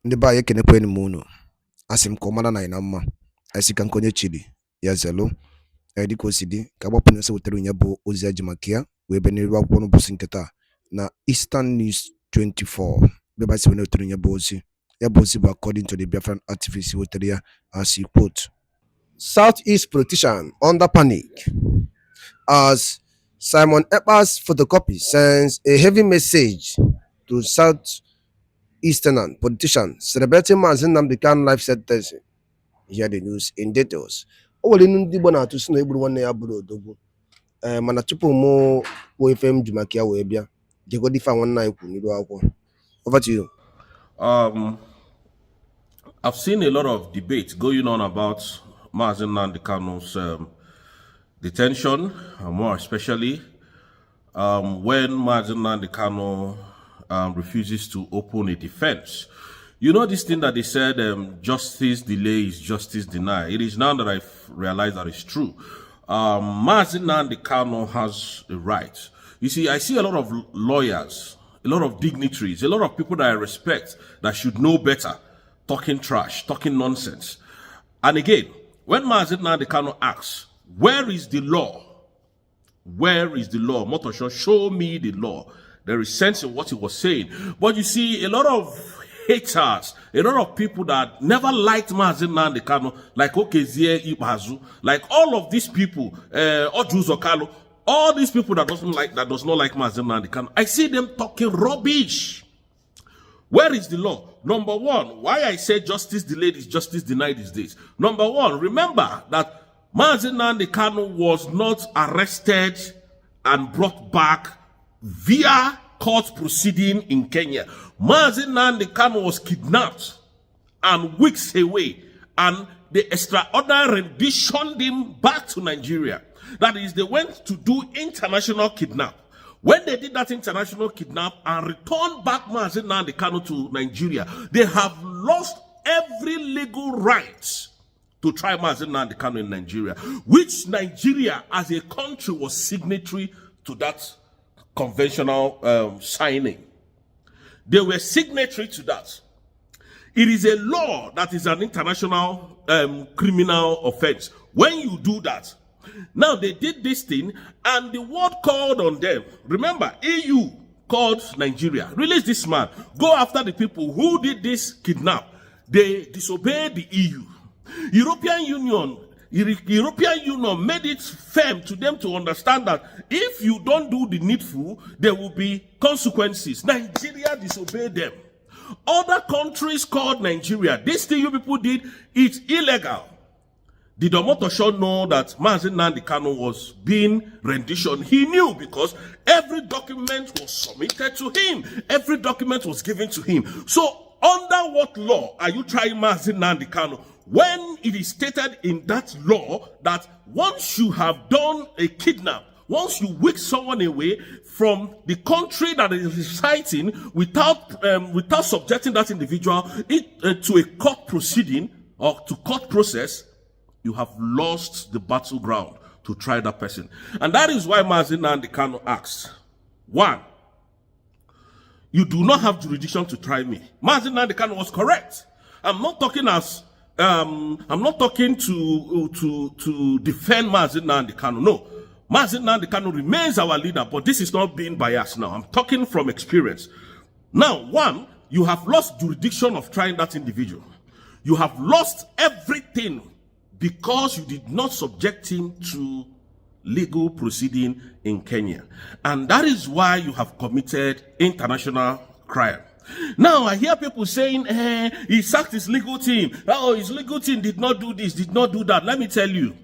Ndị ba anyị kenekweni m unu. Asị m ka ọ mara na anyị na mma. Anyị si ka nkonye chili ya zelu. Dịka o si dị ka agbapụ na-ese wetara onye bụ ozi eji maka ya wee bịa n'iru akwụkwọ n'ụbọchị nke taa na Eastern News 24 bịaba si wetara onye bụ ozi. Ya bụ ozi bụ according to the Biafran activist wetara ya as he quote: Southeast politician under panic as Simon Ekpa's photocopy sends a heavy message to Southeastern politicians celebrating Mazi Nnamdi Kanu life sentence. Hear the news in details. Nwere ndị Igbo na-atụ si na egburu nwanne ya bụrụ odogwu. Mana tupu mụ kwuo ife m ji maka ya wee bịa, jegodi ife nwanne anyị kwuru n'iru akwụkwọ. Over to you. I've seen a lot of debate going on about Mazi Nnamdi Kanu's detention, more especially when Mazi Nnamdi Kanu refuses to open a defense. You know this thing that they said, justice delay is justice denied. It is now that I've realized that it's true. Mazi Nnamdi Kanu has a right. You see, I see a lot of lawyers, a lot of dignitaries, a lot of people that I respect that should know better, talking trash, talking nonsense. And again, when Mazi Nnamdi Kanu asks, where is the law? Where is the law? Motosho, show me the law. There is sense in what he was saying. But you see, a lot of haters, a lot of people that never liked Mazi Nnamdi Kanu, like Okezie Ibazu, like all of these people, Ojuzo Kalu, all these people that does not like Mazi Nnamdi Kanu, I see them talking rubbish. Where is the law? Number one, why I say justice delayed is justice denied these days. Number one, remember that Mazi Nnamdi Kanu was not arrested and brought back via court proceeding in Kenya. Mazi Nnamdi Kanu was kidnapped and weeks away, and they extraordinarily renditioned him back to Nigeria. That is, they went to do international kidnap. When they did that international kidnap and returned back Mazi Nnamdi Kanu to Nigeria, they have lost every legal right to try Mazi Nnamdi Kanu in Nigeria, which Nigeria as a country was signatory to that conventional signing. They were signatory to that. It is a law that is an international criminal offense. When you do that, now they did this thing and the world called on them. Remember, EU called Nigeria, release this man, go after the people who did this kidnap. They disobeyed the EU. European Union made it firm to them to understand that if you don't do the needful, there will be consequences. Nigeria disobeyed them. Other countries called Nigeria. This thing you people did, it's illegal. Did Omotosho know that Mazi Nnamdi Kanu was being rendition? He knew, because every document was submitted to him. Every document was given to him. So under what law are you trying Mazi Nnamdi Kanu? When it is stated in that law that once you have done a kidnap, once you whisk someone away from the country that is residing without subjecting that individual to a court proceeding or to court process, you have lost the battleground to try that person. And that is why Mazi Nnamdi Kanu asks, one, you do not have jurisdiction to try me. Mazi Nnamdi Kanu was correct. I'm not talking to defend Mazi Nnamdi Kanu. No, Mazi Nnamdi Kanu remains our leader, but this is not being biased now. I'm talking from experience. Now, one, you have lost jurisdiction of trying that individual. You have lost everything because you did not subject him to legal proceeding in Kenya. And that is why you have committed international crime. Now, I hear people saying, he sacked his legal team. Oh, his legal team did not do this, did not do that. Let me tell you.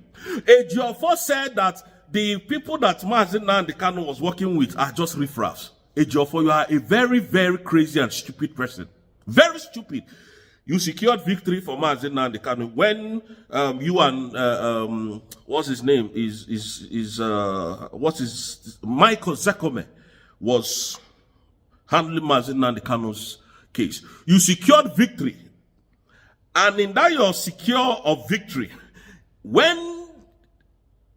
Ejiofor said that the people that Mazi Nnamdi Kanu was working with are just riffraffs. Ejiofor, you are a very, very crazy and stupid person. Very stupid. You secured victory for Mazi Nnamdi Kanu when you and what's his name Michael Zekome was handling Mazi Nnamdi Kanu's case. You secured victory. And in that your secure of victory, when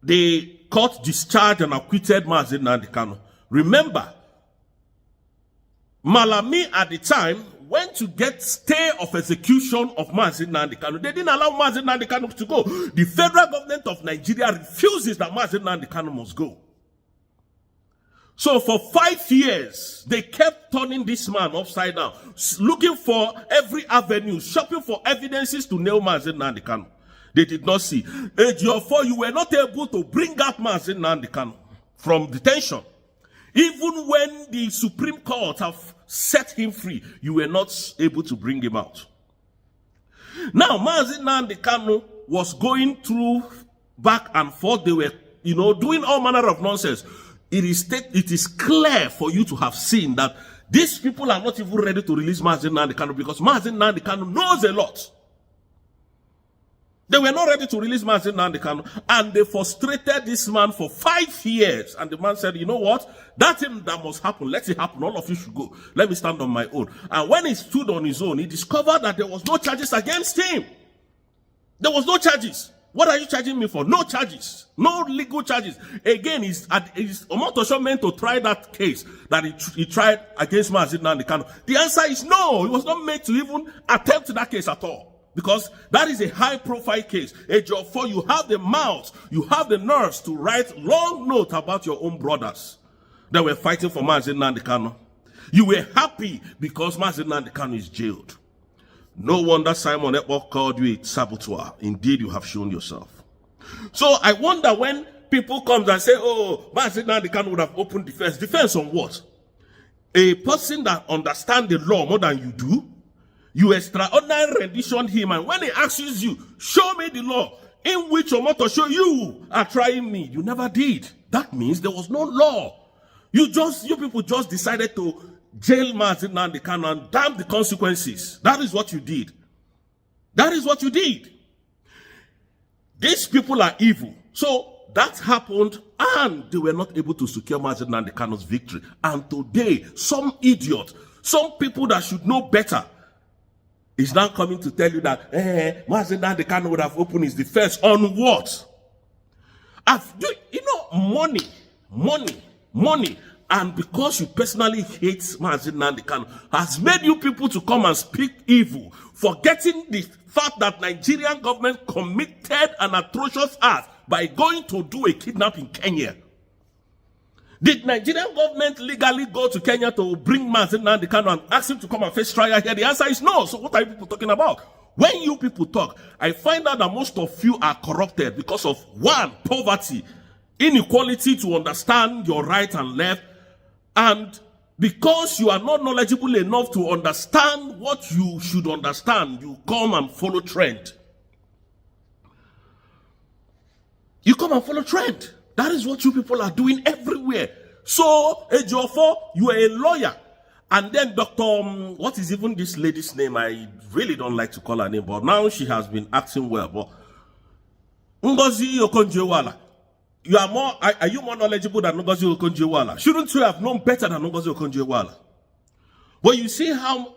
the court discharged and acquitted Mazi Nnamdi Kanu, remember, Malami at the time went to get stay of execution of Mazi Nnamdi Kanu. They didn't allow Mazi Nnamdi Kanu to go. The federal government of Nigeria refuses that Mazi Nnamdi Kanu must go. So for 5 years, they kept turning this man upside down, looking for every avenue, shopping for evidences to nail Mazi Nnamdi Kanu. They did not see. Ejiofor, you were not able to bring out Mazi Nnamdi Kanu from detention. Even when the Supreme Court have set him free, you were not able to bring him out. Now, Mazi Nnamdi Kanu was going through back and forth. They were, doing all manner of nonsense. It is clear for you to have seen that these people are not even ready to release Mazi Nnamdi Kanu because Mazi Nnamdi Kanu knows a lot. They were not ready to release Mazi Nnamdi Kanu, and they frustrated this man for 5 years. And the man said, you know what? That thing that must happen, let it happen. All of you should go. Let me stand on my own. And when he stood on his own, he discovered that there was no charges against him. There was no charges. What are you charging me for? No charges. No legal charges. Again, is Omotosho meant to try that case that he tried against Mazi Nnamdi Kanu? The answer is no. He was not made to even attempt that case at all. Because that is a high-profile case. Ejiofor, you have the mouth, you have the nerves to write long notes about your own brothers that were fighting for Mazi Nnamdi Kanu. You were happy because Mazi Nnamdi Kanu is jailed. No wonder Simon Ekpa called you a saboteur. Indeed, you have shown yourself. So I wonder when people come and say, oh, Mazi Nnamdi Kanu would have opened defense. Defense on what? A person that understands the law more than you do, you extraordinary rendition him, and when he asks you, show me the law in which Omotosho you are trying me, you never did. That means there was no law. You people just decided to jail Mazi Nnamdi Kanu and damn the consequences. That is what you did. That is what you did. These people are evil. So that happened, and they were not able to secure Mazi Nnamdi Kanu's victory. And today, some idiot, some people that should know better, is now coming to tell you that Mazi Nnamdi Kanu would have opened his defense on what? Money. And because you personally hate Mazi Nnamdi Kanu has made you people to come and speak evil, forgetting the fact that Nigerian government committed an atrocious act by going to do a kidnap in Kenya. Did Nigerian government legally go to Kenya to bring Mazi Nnamdi Kanu and ask him to come and face trial here? The answer is no. So what are you people talking about? When you people talk, I find out that most of you are corrupted because of one, poverty, inequality to understand your right and left, and because you are not knowledgeable enough to understand what you should understand, you come and follow trend. You come and follow trend. That is what you people are doing everywhere. So, Ejiofor, you are a lawyer. And then Dr. What is even this lady's name? I really don't like to call her name, but now she has been acting well. But Ngozi Okonjo-Iweala, are you more knowledgeable than Ngozi Okonjo-Iweala? Shouldn't you have known better than Ngozi Okonjo-Iweala? But you see how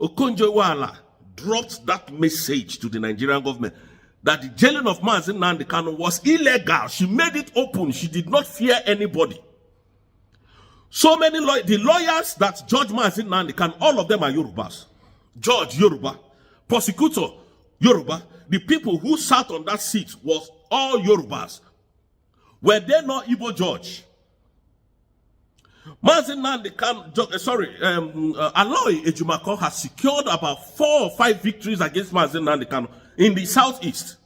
Okonjo-Iweala dropped that message to the Nigerian government that the jailing of Mazi Nnamdi Kanu was illegal. She made it open. She did not fear anybody. So many the lawyers that judge Mazi Nnamdi Kanu, all of them are Yorubas. Judge Yoruba, prosecutor Yoruba. The people who sat on that seat was all Yorubas. Were they not Igbo judge? Mazi Nnamdi Kanu, Aloy Ejumako has secured about 4 or 5 victories against Mazi Nnamdi Kanu in the southeast.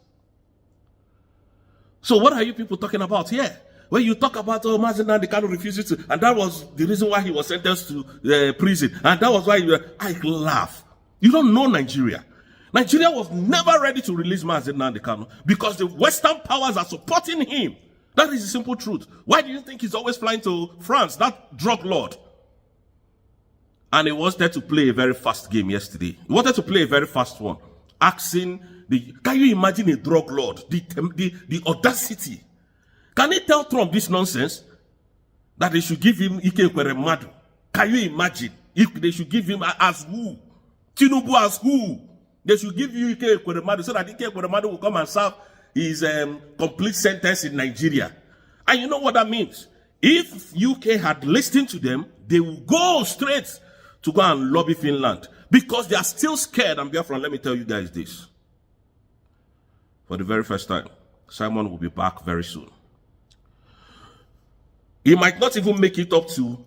So what are you people talking about here? When you talk about Mazi Nnamdi Kanu refuses to, and that was the reason why he was sentenced to prison, and that was why I laugh. You don't know Nigeria. Nigeria was never ready to release Mazi Nnamdi Kanu because the Western powers are supporting him. That is the simple truth. Why do you think he's always flying to France, that drug lord? And he wanted to play a very fast game yesterday. He wanted to play a very fast one. Asking can you imagine a drug lord? The audacity. Can he tell Trump this nonsense? That they should give him Ike Ekweremadu. Can you imagine? If they should give him as who? Tinubu as who? They should give you Ike Ekweremadu so that Ike Ekweremadu will come and serve his complete sentence in Nigeria. And you know what that means? If UK had listened to them, they will go straight to go and lobby Finland. because they are still scared. And Biafran, let me tell you guys this. For the very first time, Simon will be back very soon. He might not even make it up to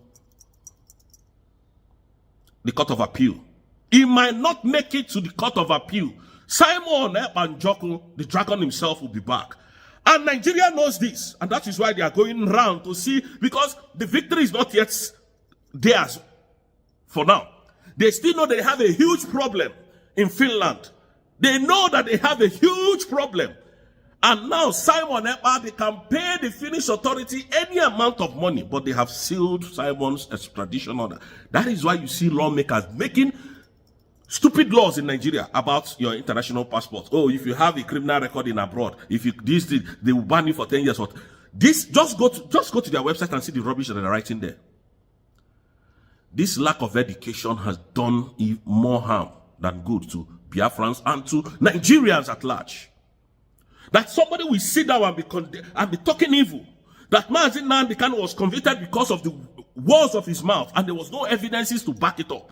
the Court of Appeal. He might not make it to the Court of Appeal. Simon Njoku, the dragon himself, will be back. And Nigeria knows this. And that is why they are going round to see, because the victory is not yet theirs for now. They still know they have a huge problem in Finland. They know that they have a huge problem. And now Simon Ekpa, they can pay the Finnish authority any amount of money, but they have sealed Simon's extradition order. That is why you see lawmakers making stupid laws in Nigeria about your international passport. Oh, if you have a criminal record in abroad, if you this, they will ban you for 10 years. This just go to their website and see the rubbish that they're writing there. This lack of education has done more harm than good to Biafrans and to Nigerians at large. That somebody will sit down and be talking evil. That Mazi Nnamdi Kanu was convicted because of the words of his mouth, and there was no evidences to back it up.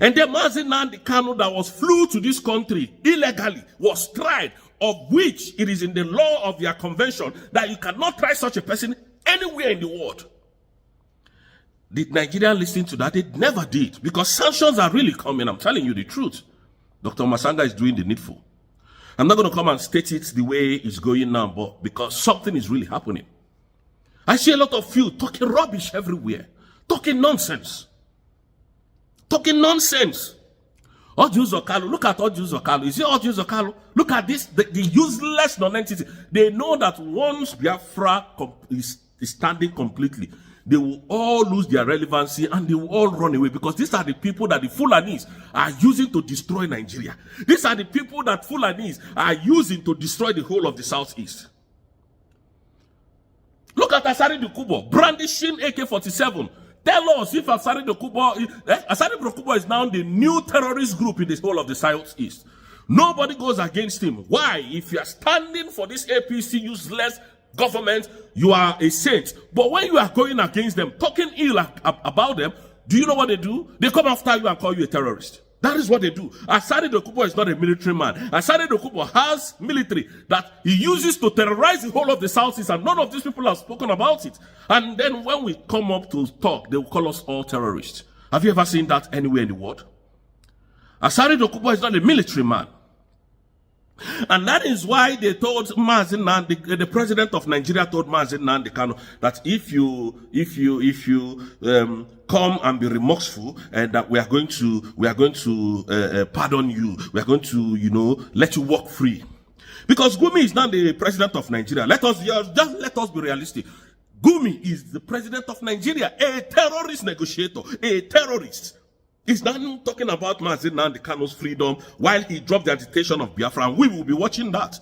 And then Mazi Nnamdi Kanu that was flew to this country illegally was tried, of which it is in the law of their convention that you cannot try such a person anywhere in the world. Did Nigeria listen to that? They never did, because sanctions are really coming. I'm telling you the truth. Dr. Masanga is doing the needful. I'm not going to come and state it the way it's going now, but because something is really happening. I see a lot of you talking rubbish everywhere, talking nonsense. Talking nonsense. Ojus Okalu, look at Ojus Okalu. Is it Ojus Okalu? Look at this, the useless non-entity. They know that once Biafra is standing completely, they will all lose their relevancy and they will all run away, because these are the people that the Fulanis are using to destroy Nigeria. These are the people that Fulanis are using to destroy the whole of the Southeast. Look at Asari Dokubo brandishing AK-47. Tell us if Asari Dokubo is now the new terrorist group in the whole of the Southeast. Nobody goes against him. Why? If you are standing for this APC useless government, you are a saint. But when you are going against them, talking ill about them, do you know what they do? They come after you and call you a terrorist. That is what they do. Asari Dokubo is not a military man. Asari Dokubo has military that he uses to terrorize the whole of the Southeast, and none of these people have spoken about it. And then when we come up to talk, they will call us all terrorists. Have you ever seen that anywhere in the world? Asari Dokubo is not a military man. And that is why they told Mazi Nnamdi, the president of Nigeria told Mazi Nnamdi Kanu that if you come and be remorseful, and that we are going to pardon you, we are going to let you walk free. Because Gumi is now the president of Nigeria. Let us be realistic. Gumi is the president of Nigeria, a terrorist negotiator, a terrorist. He's not talking about Mazi Nnamdi Kanu's freedom while he dropped the agitation of Biafra, and we will be watching that.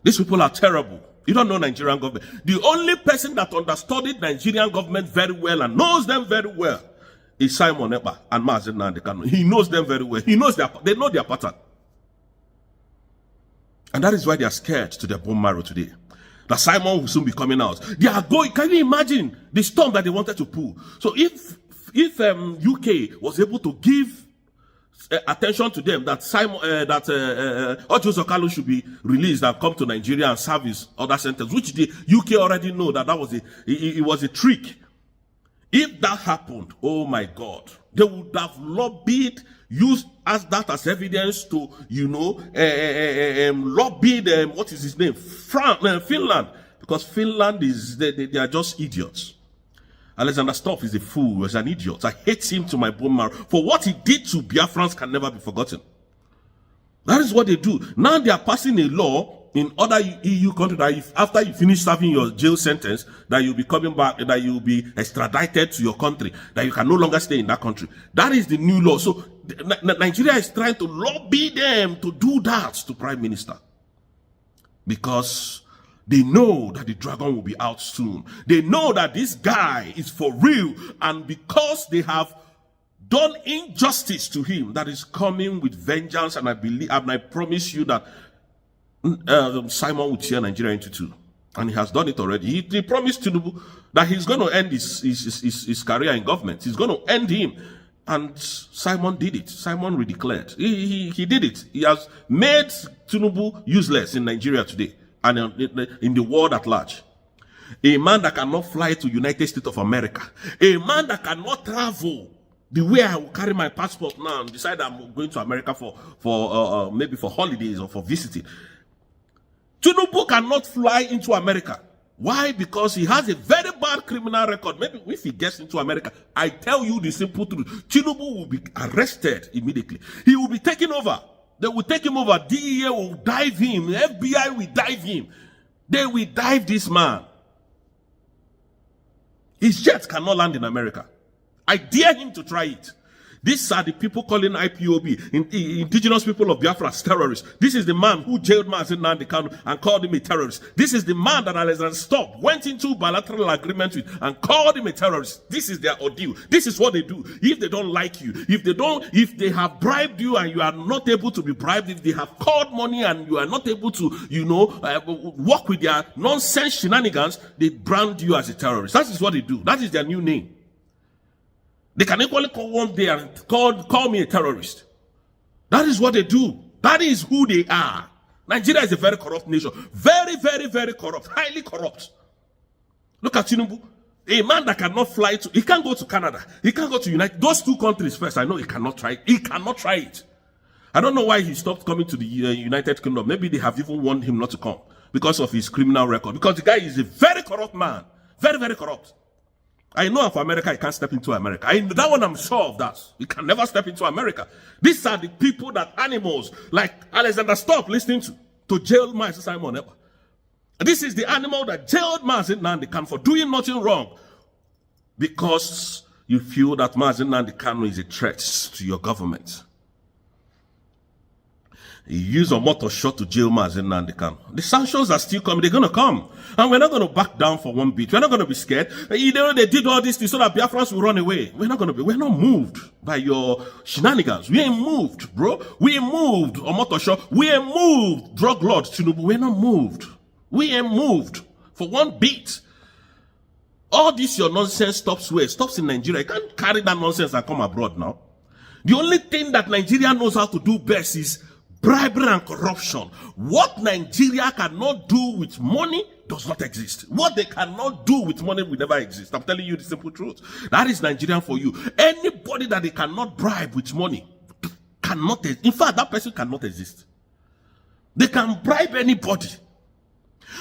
These people are terrible. You don't know Nigerian government. The only person that understudied Nigerian government very well and knows them very well is Simon Ekpa and Mazi Nnamdi Kanu. He knows them very well. They know their pattern. And that is why they are scared to their bone marrow today. That Simon will soon be coming out. They are going. Can you imagine the storm that they wanted to pull? So if UK was able to give attention to them, that Ojus Okalu should be released and come to Nigeria and serve his other sentence, which the UK already know that was it was a trick. If that happened, oh my God, they would have lobbied, used that as evidence to, lobbied, what is his name? Finland. Because Finland they are just idiots. Alexander Stuff is a fool, is an idiot. I hate him to my bone marrow. For what he did to Biafrans can never be forgotten. That is what they do. Now they are passing a law in other EU countries that if, after you finish serving your jail sentence, that you'll be coming back, that you'll be extradited to your country, that you can no longer stay in that country. That is the new law. So Nigeria is trying to lobby them to do that to Prime Minister. Because they know that the dragon will be out soon. They know that this guy is for real. And because they have done injustice to him, that is coming with vengeance. And I believe, and I promise you that Simon will tear Nigeria into two. And he has done it already. He promised Tinubu that he's going to end his career in government. He's going to end him. And Simon did it. Simon redeclared. He did it. He has made Tinubu useless in Nigeria today and in the world at large. A man that cannot fly to United States of America. A man that cannot travel the way I will carry my passport now and decide I'm going to America for maybe for holidays or for visiting. Tinubu cannot fly into America. Why? Because he has a very bad criminal record. Maybe if he gets into America, I tell you the simple truth. Tinubu will be arrested immediately. He will be taken over. They will take him over. DEA will dive him. The FBI will dive him. They will dive this man. His jet cannot land in America. I dare him to try it. These are the people calling IPOB, indigenous people of Biafra, as terrorists. This is the man who jailed Mazi Nnamdi Kanu and called him a terrorist. This is the man that Alexander Stubb went into bilateral agreement with and called him a terrorist. This is their ordeal. This is what they do. If they don't like you, if they have bribed you and you are not able to be bribed, if they have called money and you are not able to, work with their nonsense shenanigans, they brand you as a terrorist. That is what they do. That is their new name. They can equally call one day and call me a terrorist. That is what they do. That is who they are. Nigeria is a very corrupt nation. Very, very, very corrupt. Highly corrupt. Look at Tinubu. A man that cannot fly he can't go to Canada. He can't go to United. Those two countries first. I know he cannot try it. He cannot try it. I don't know why he stopped coming to the United Kingdom. Maybe they have even warned him not to come because of his criminal record. Because the guy is a very corrupt man. Very, very corrupt. I know of America, he can't step into America. That one I'm sure of that. He can never step into America. These are the people that animals like Alexander Stubb listening to jail Mazi Simon Ekpa. This is the animal that jailed Mazi Nnamdi Kanu for doing nothing wrong. Because you feel that Mazi Nnamdi Kanu is a threat to your government. He used a motor shot to jail Mazi Nnamdi Kanu. The sanctions are still coming. They're going to come. And we're not going to back down for one bit. We're not going to be scared. You know, they did all this so that Biafrans will run away. We're not moved by your shenanigans. We ain't moved, bro. We ain't moved on motor shot. We ain't moved, drug lord Tinubu. We're not moved. We ain't moved for one bit. All this your nonsense stops where? It stops in Nigeria. You can't carry that nonsense and come abroad now. The only thing that Nigeria knows how to do best is bribery and corruption. What Nigeria cannot do with money does not exist. What they cannot do with money will never exist. I'm telling you the simple truth. That is Nigerian for you. Anybody that they cannot bribe with money cannot, in fact, that person cannot exist. They can bribe anybody.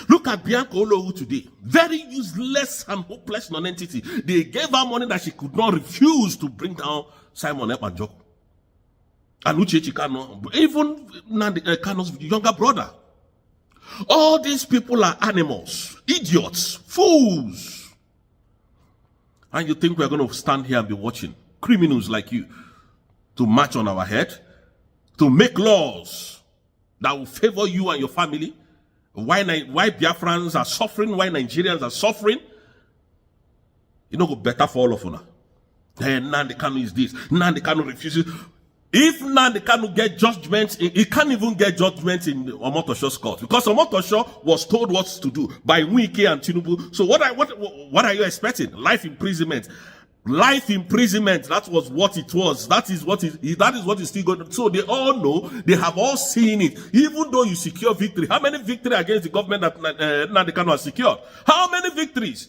Look at Bianca Olowu today. Very useless and hopeless non-entity. They gave her money that she could not refuse to bring down Simon Ekpa Joko. And Uchechi Kanu, even Nnamdi Kanu's younger brother. All these people are animals, idiots, fools. And you think we're going to stand here and be watching criminals like you to march on our head, to make laws that will favor you and your family? Why Biafrans are suffering, why Nigerians are suffering? You know, go better for all of us. Nnamdi Kanu is this. Nnamdi Kanu refuses. If Nnamdi Kanu get judgment, he can't even get judgment in Omotosho's court because Omotosho was told what to do by Wike and Tinubu. So what are you expecting? Life imprisonment. Life imprisonment. That was what it was. That is what is still going on. So they all know. They have all seen it. Even though you secure victory, how many victories against the government that Nnamdi Kanu has secured? How many victories?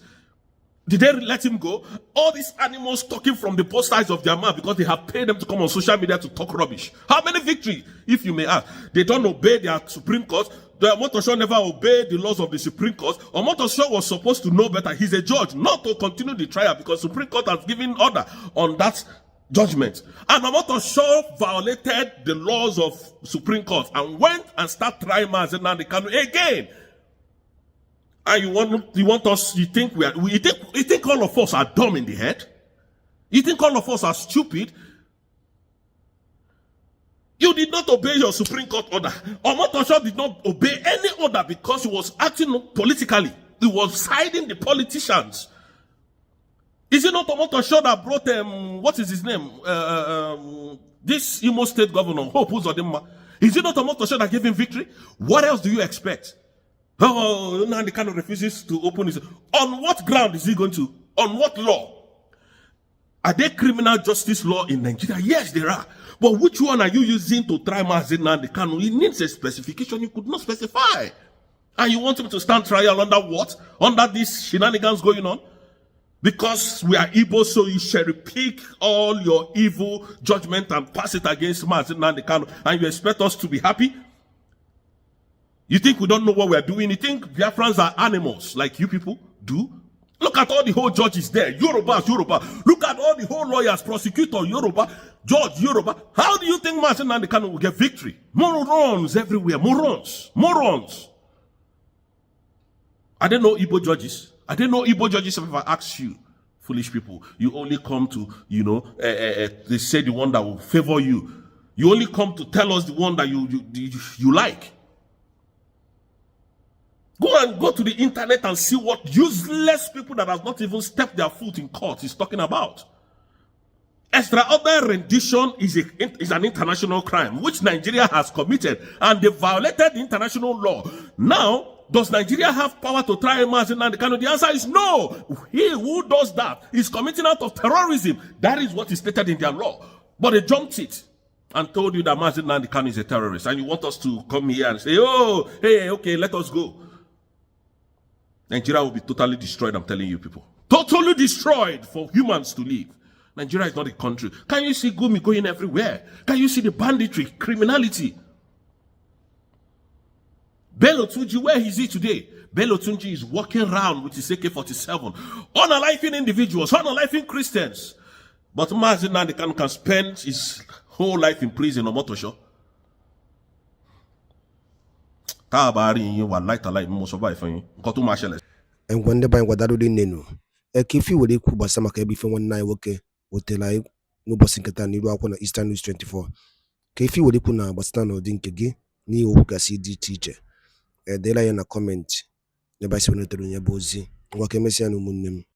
Did they let him go? All these animals talking from the both sides of their mouth because they have paid them to come on social media to talk rubbish. How many victories, if you may ask? They don't obey their Supreme Court. The Omotosho never obeyed the laws of the Supreme Court. Omotosho was supposed to know better. He's a judge, not to continue the trial because Supreme Court has given order on that judgment. And Omotosho violated the laws of Supreme Court and went and started trying Mazi Nnamdi Kanu again. And you think all of us are dumb in the head? You think all of us are stupid? You did not obey your Supreme Court order. Omotosho did not obey any order because he was acting politically. He was siding the politicians. Is it not Omotosho that brought what is his name? This Imo State governor, Hope Uzodinma. Is it not Omotosho that gave him victory? What else do you expect? Oh, Nnamdi Kanu refuses to open his. On what ground is he going to? On what law? Are there criminal justice law in Nigeria? Yes, there are. But which one are you using to try Mazi Nnamdi Kanu? It needs a specification you could not specify. And you want him to stand trial under what? Under these shenanigans going on? Because we are evil, so you cherry pick all your evil judgment and pass it against Mazi Nnamdi Kanu, and you expect us to be happy? You think we don't know what we are doing? You think Biafrans are animals like you people do? Look at all the whole judges there. Yoruba. Look at all the whole lawyers, prosecutor, Yoruba, judge, Yoruba. How do you think Mazi Nnamdi Kanu will get victory? Morons everywhere. Morons. I don't know Igbo judges. I don't know Igbo judges. If I ask you, foolish people, you only come to, they say the one that will favor you. You only come to tell us the one that you like. Go to the internet and see what useless people that have not even stepped their foot in court is talking about. Extraordinary rendition is an international crime which Nigeria has committed, and they violated the international law. Now, does Nigeria have power to try Mazi Nnamdi Kanu? The answer is no. He who does that is committing out of terrorism. That is what is stated in their law. But they jumped it and told you that Mazi Nnamdi Kanu is a terrorist, and you want us to come here and say, oh, hey, okay, let us go. Nigeria will be totally destroyed, I'm telling you people. Totally destroyed for humans to live. Nigeria is not a country. Can you see Gumi going everywhere? Can you see the banditry, criminality? Bello Tunji, where is he today? Bello Tunji is walking around with his AK-47, unaliving individuals, unaliving Christians. But Mazi Nnamdi Kanu can spend his whole life in prison or motosho. And when the bank was that nenu, a kifi would equal Basamaka before 1 night woke, would tell I no bossing ni rock on Eastern News 24. Kifi would equal now, but stand or dinkegi, ni oka CD teacher. A dela in a comment, the bicycle to your bozy, Wakemesian munim.